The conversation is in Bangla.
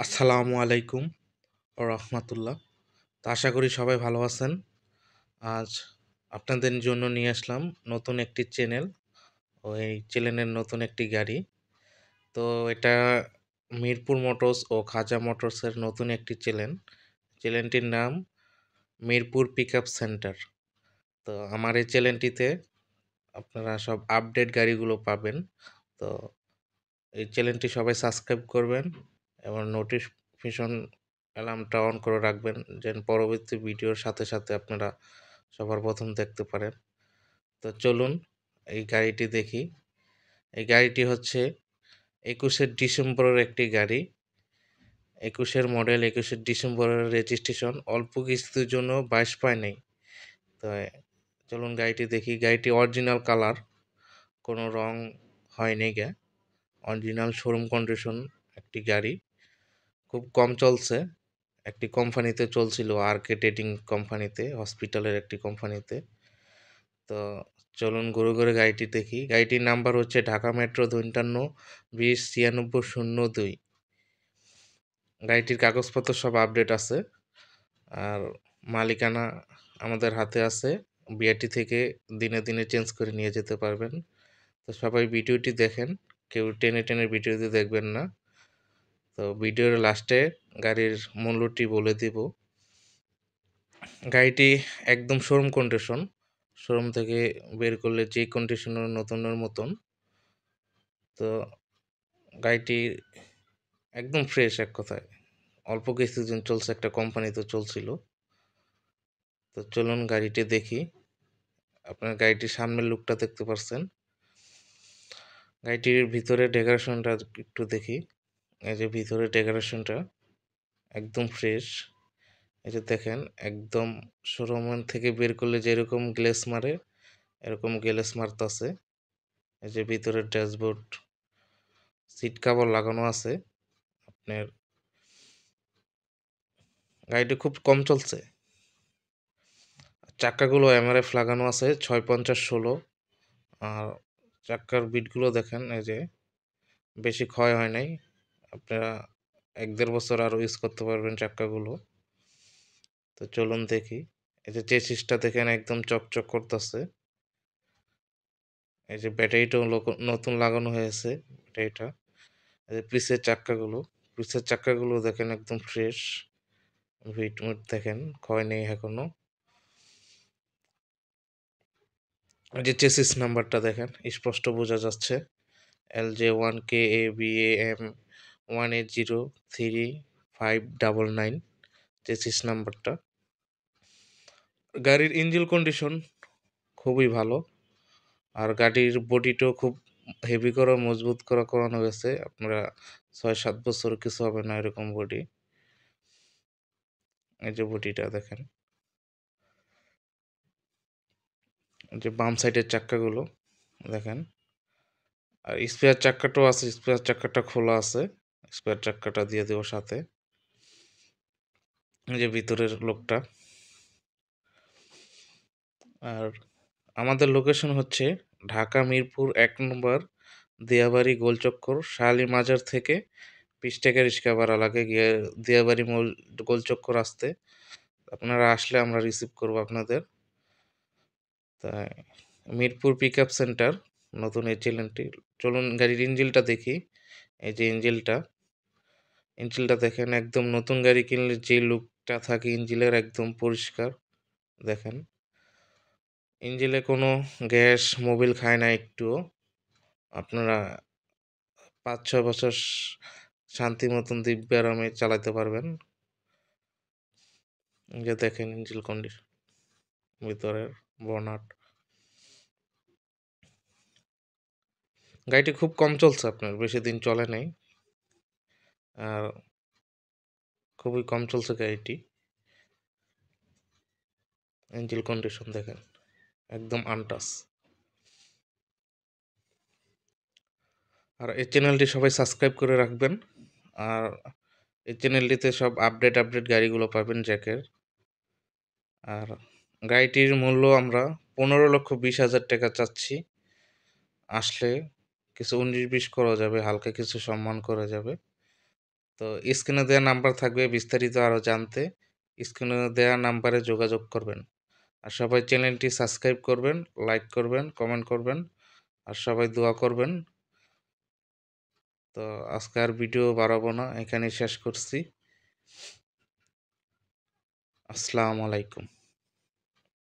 আসসালামু আলাইকুম ও রহমতুল্লাহ। তো আশা করি সবাই ভালো আছেন। আজ আপনাদের জন্য নিয়ে আসলাম নতুন একটি চ্যানেল। ওই চ্যানেলের নতুন একটি গাড়ি। তো এটা মিরপুর মোটরস ও খাজা মোটরসের নতুন একটি চ্যানেল। চ্যানেলটির নাম মিরপুর পিকআপ সেন্টার। তো আমার এই চ্যানেলটিতে আপনারা সব আপডেট গাড়িগুলো পাবেন। তো এই চ্যানেলটি সবাই সাবস্ক্রাইব করবেন এবং নোটিফিকেশন অ্যালার্মটা অন করে রাখবেন, যেন পরবর্তী ভিডিওর সাথে সাথে আপনারা সবার প্রথম দেখতে পারেন। তো চলুন এই গাড়িটি দেখি। এই গাড়িটি হচ্ছে 21শে ডিসেম্বরের একটি গাড়ি। 21-এর মডেল, 21শে ডিসেম্বরের রেজিস্ট্রেশন। অল্প কিস্তির জন্য 22 পায় নেই। তো চলুন গাড়িটি দেখি। গাড়িটি অরিজিনাল কালার, কোনো রং হয়নি গা, অরিজিনাল শোরুম কন্ডিশন একটি গাড়ি। খুব কম চলছে। একটি কোম্পানিতে চলছিল, আরকে ট্রেডিং কোম্পানিতে, হসপিটালের একটি কোম্পানিতে। তো চলুন ঘুরে ঘুরে গাড়িটি দেখি। গাড়িটির নাম্বার হচ্ছে ঢাকা মেট্রো 52-20-9602। গাড়িটির কাগজপত্র সব আপডেট আছে। আর মালিকানা আমাদের হাতে আছে। বিআরটি থেকে দিনে দিনে চেঞ্জ করে নিয়ে যেতে পারবেন। তো সবাই ভিডিওটি দেখেন, কেউ টেনে টেনে ভিডিওটি দেখবেন না। তো ভিডিওর লাস্টে গাড়ির মূল্যটি বলে দিব। গাড়িটি একদম শোরুম কন্ডিশন। শোরুম থেকে বের করলে যে কন্ডিশনের নতুনের মতন। তো গাড়িটি একদম ফ্রেশ, এক কথায়। অল্প কিছুদিন চলছে, একটা কোম্পানিতে চলছিল। তো চলুন গাড়িটি দেখি। আপনার গাড়িটির সামনের লুকটা দেখতে পাচ্ছেন। গাড়িটির ভিতরে ডেকোরেশনটা একটু দেখি। এই যে ভিতরে ডেকোরেশনটা একদম ফ্রেশ। এই যে দেখেন, একদম শোরুম থেকে বের করলে যেরকম গ্লেস মারে এরকম গ্লেস মারতাছে। এই যে ভিতরের ড্যাশবোর্ড, সিট কভার লাগানো আছে আপনার। গাড়িটি খুব কম চলছে। চাক্কাগুলো এমআরএফ লাগানো আছে 650-16। আর চাক্কার বিটগুলো দেখেন, এই যে বেশি ক্ষয় হয় নাই। আপনারা 1-1.5 বছর আরও ইউজ করতে পারবেন চাক্কাগুলো। তো চলুন দেখি। এই যে চেসিসটা দেখেন, একদম চকচক করতেছে। এই যে ব্যাটারিটাও নতুন লাগানো হয়েছে ব্যাটারিটা। এই যে পিসের চাক্কাগুলো দেখেন একদম ফ্রেশ। ভিটমুট দেখেন, ক্ষয় নেই এখনো। এই যে চেসিস নাম্বারটা দেখেন, স্পষ্ট বোঝা যাচ্ছে। LJ1KABAM 1803599 চেসিস নাম্বারটা। গাড়ির ইঞ্জিন কন্ডিশন খুবই ভালো। আর গাড়ির বডিটাও খুব হেভি করা, মজবুত করা করানো হয়েছে। আপনারা 6-7 বছর কিছু হবে না এরকম বডি। এই যে বডিটা দেখেন। যে বাম সাইডের চাক্কাগুলো দেখেন। আর স্পেয়ার চাক্কাটাও আছে, স্পেয়ার চাক্কাটা খোলা আছে। স্পেয়ার চাক্কাটা দিয়ে দেবো সাথে। এই যে ভিতরের লোকটা। আর আমাদের লোকেশন হচ্ছে ঢাকা মিরপুর 1 নম্বর, দিয়াবাড়ি গোলচক্কর, শাহালি মাজার থেকে 20 টাকা রিক্সা ভাড়া লাগে গিয়ে দিয়াবাড়ি গোলচক্কর আসতে। আপনারা আসলে আমরা রিসিভ করবো আপনাদের। তাই মিরপুর পিকআপ সেন্টার নতুন এই চ্যানেলটি। চলুন গাড়ির ইঞ্জিনটা দেখি। এই যে ইঞ্জিনটা দেখেন, একদম নতুন গাড়ি কিনলে যে লুকটা থাকে ইঞ্জিনের, একদম পরিষ্কার দেখেন। ইঞ্জিনে কোনো গ্যাস মোবিল খায় না একটুও। আপনারা 5-6 বছর শান্তি মতন দিব্য আরামে চালাতে পারবেন। এই যে দেখেন ইঞ্জিন কন্ডিশন, ভিতরের বনাট। গাড়িটি খুব কম চলছে, আপনার বেশি দিন চলে নাই। আর খুবই কম চলছে গাড়িটি। ইঞ্জিন কন্ডিশন দেখেন, একদম আনটাচ। আর এই চ্যানেলটি সবাই সাবস্ক্রাইব করে রাখবেন। আর এই চ্যানেলটিতে সব আপডেট গাড়িগুলো পাবেন জ্যাকের। আর গাড়িটির মূল্য আমরা 15,20,000 টাকা চাচ্ছি। আসলে কিছু 19-20 করা যাবে, হালকা কিছু সম্মান করা যাবে। তো স্ক্রিনে দেওয়া নাম্বার থাকবে, বিস্তারিত আরও জানতে স্ক্রিনে দেওয়া নাম্বারে যোগাযোগ করবেন। আর সবাই চ্যানেলটি সাবস্ক্রাইব করবেন, লাইক করবেন, কমেন্ট করবেন, আর সবাই দোয়া করবেন। তো আজকে আর ভিডিও বাড়াবো না, এখানেই শেষ করছি। আসসালামু আলাইকুম।